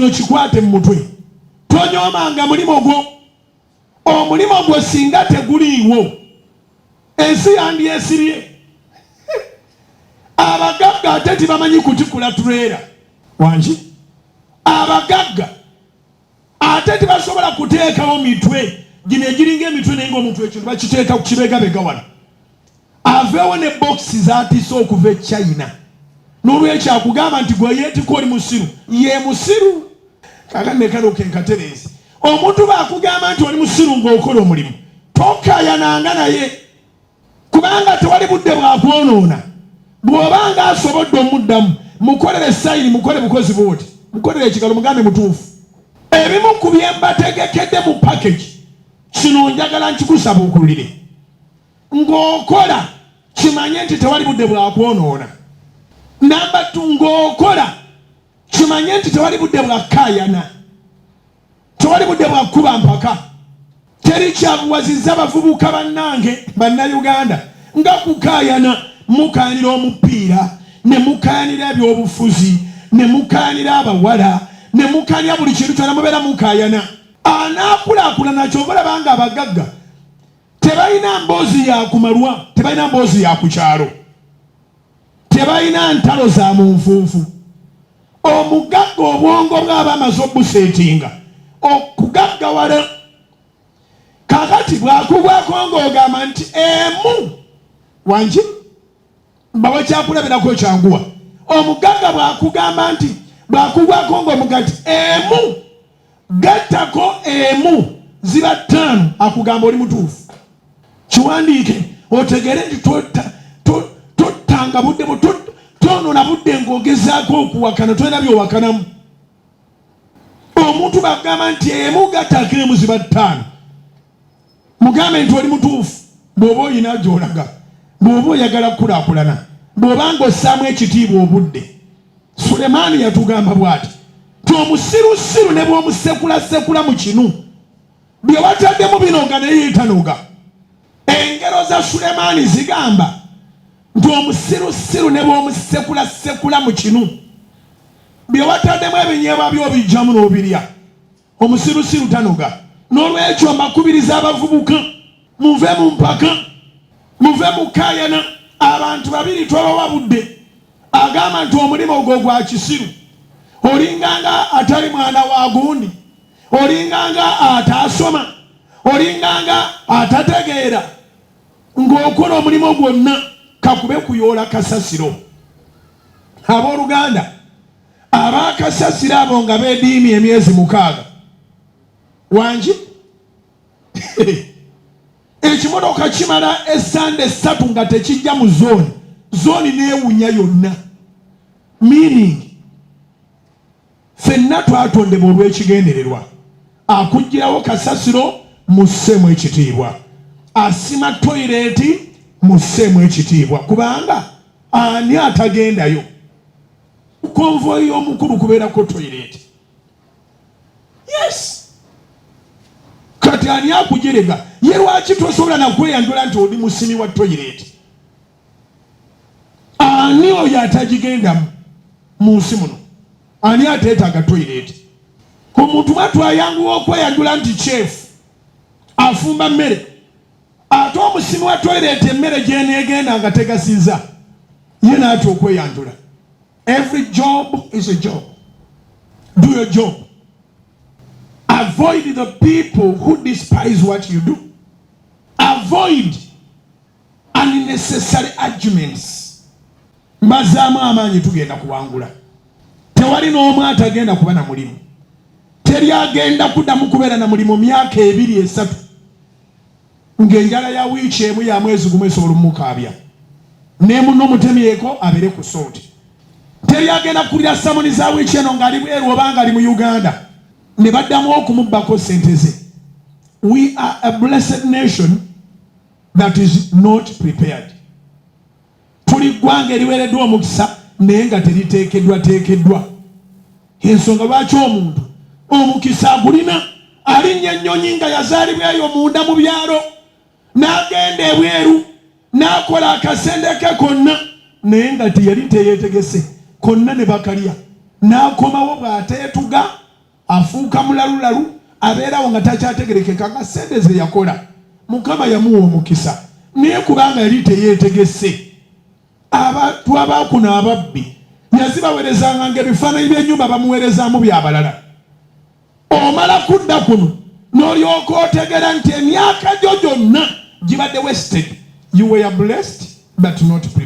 kino kikwate mu mutwe. Tonyoomanga mulimo gwo. Omulimo gwo singa teguliiwo ensi yandyesirye. Abagagga ate tibamanyi kutikula tuleera wangi. Abagagga ate tibasobola kuteekawo mitwe gino egiringa emitwe naye ng'omuntu ekyo bakiteeka ku kibegabega wano. Aveewo ne bokisi zaatiisa okuva e China. N'olwekyo akugamba nti gwe yeetika oli musiru. Ye musiru. Kakane kano kenkaterezi. Omuntu baakugamba nti oli musiru ng'okola omulimu. Tokaayananga naye. Kubanga tewali budde bwakwonoona. Bw'obanga asobodde omuddamu mukolere sayini mukole bukozi bwoti. Mukolere ekigalo mugambe mutuufu. Ebimu ku bye mbategekedde mu package kino njagala nkikusaba okululire. Ng'okola kimanye nti tewali budde bwakwonoona. Namba 2 ng'okola kimanye nti tewali budde bwakaayana. Tewali budde bwakuba mpaka. Teri kyabuwazizza bavubuka bannange bannayuganda nga kukaayana. Mukaanira omupiira ne mukaanira ebyobufuzi ne mukaanira abawala ne mukaanira buli kintu kyonna mubeera mukaayana. Anaakulaakulana ky'obalabanga abagagga tebalina mboozi ya kumalwa, tebalina mboozi ya ku kyalo, tebalina ntalo za mu nfuufu. Omugagga obwongo bw'aba amaze obuseetinga okugaggawala. Kakati bwakugwako ng'ogamba nti emu wangi bawe kyakulabirako ekyanguwa. Omugagga bwakugamba nti bwakugwako ng'omugati emu gattako emu ziba 5 akugamba oli mutuufu. Kiwandiike otegere nti tottanga budde tonoona budde ng'ogezaako okuwakana tolina byowakanamu. Omuntu bakugamba nti emu gattako emu ziba 5 mugambe nti oli mutuufu. Bw'oba oyina gy'olaga, bw'oba oyagala kukulaakulana, bw'obanga ossaamu ekitiibwa obudde. Sulemaani yatugamba bw'ati ti omusirusiru ne bw'omusekulasekula mu kinu bye wataddemu binoga naye yetanoga. Engero za Sulemaani zigamba nti omusirusiru ne bw'omusekulasekula mu kinu bye wataddemu ebinyeebwa by'obijjamu n'obirya. Omusirusiru tanoga. N'olwekyo mbakubiriza abavubuka muve mu mpaka, muve mu kaayana. Abantu babiri twabawa budde agamba nti omulimu ogwo gwa kisiru. Olinganga atali mwana wa gundi, olinganga atasoma, olinganga atategeera. Ng'okola omulimu gwonna kakube kuyoola kasasiro. Abooluganda abaakasasiro abo nga beediimye emyezi 6 wangi ekimotoka kimala essande 3 nga tekijja mu zooni neewunya yonna. Meaning ffenna twatondebwa olw'ekigendererwa. Akuggirawo kasasiro musseemu ekitiibwa, asima toyireeti musseemu ekitiibwa. Kubanga ani atagendayo? Konvoyi y'omukulu kubeerako toyireeti. Yes. Kati ani akujerega? Ye lwaki tosobola nakweyanjula nti oli musimi wa toyireeti? Ani oyo atagigendamu mu nsi muno? Ani ateetaaga toyireeti? Ku muntu mwatwayanguwa okweyanjula nti chefu afumba mmere, ate omusimi wa toyireeti emmere gyeneegenda nga tegasiza ye naati okweyanjula. Every job is a job. Do your job. Avoid the people who despise what you do. Avoid unnecessary arguments. Mbazaamu amaanyi tugenda kuwangula. Tewali n'omu atagenda kuba na mulimu. Teri agenda kuddamu kubeera na mulimu myaka 2-3 ng'enjala ya wiiki emu ya mwezi gumu esobola omukaabya. Ne muno mutemyeko abeere ku sooti. Teri agenda kulira samoni za wiiki eno ng'ali bweru oba ng'ali mu Uganda ne baddamu okumubbako ssente ze. We are a blessed nation that is not prepared. Tuli ggwanga eriweereddwa omukisa naye nga teriteekeddwa. Ensonga lwaki omuntu omukisa agulina alinnya ennyonyi nga yazaalibwa eyo munda mu byalo n'agenda ebweru n'akola akasendeke konna naye nga teyali teyeetegese konna ne bakalya n'akomawo bw'ateetuga afuuka mulalulalu abeerawo nga takyategerekeka nga ssente ze yakola Mukama yamuwa omukisa naye kubanga yali teyeetegese abantu abaakuna ababbi yazibawerezanga ng'ebifaananyi by'ennyumba bamuwerezaamu byabalala omala kudda kuno n'olyoka otegera nti emyaka gyo gyonna gibadde wasted. You were blessed but not blessed.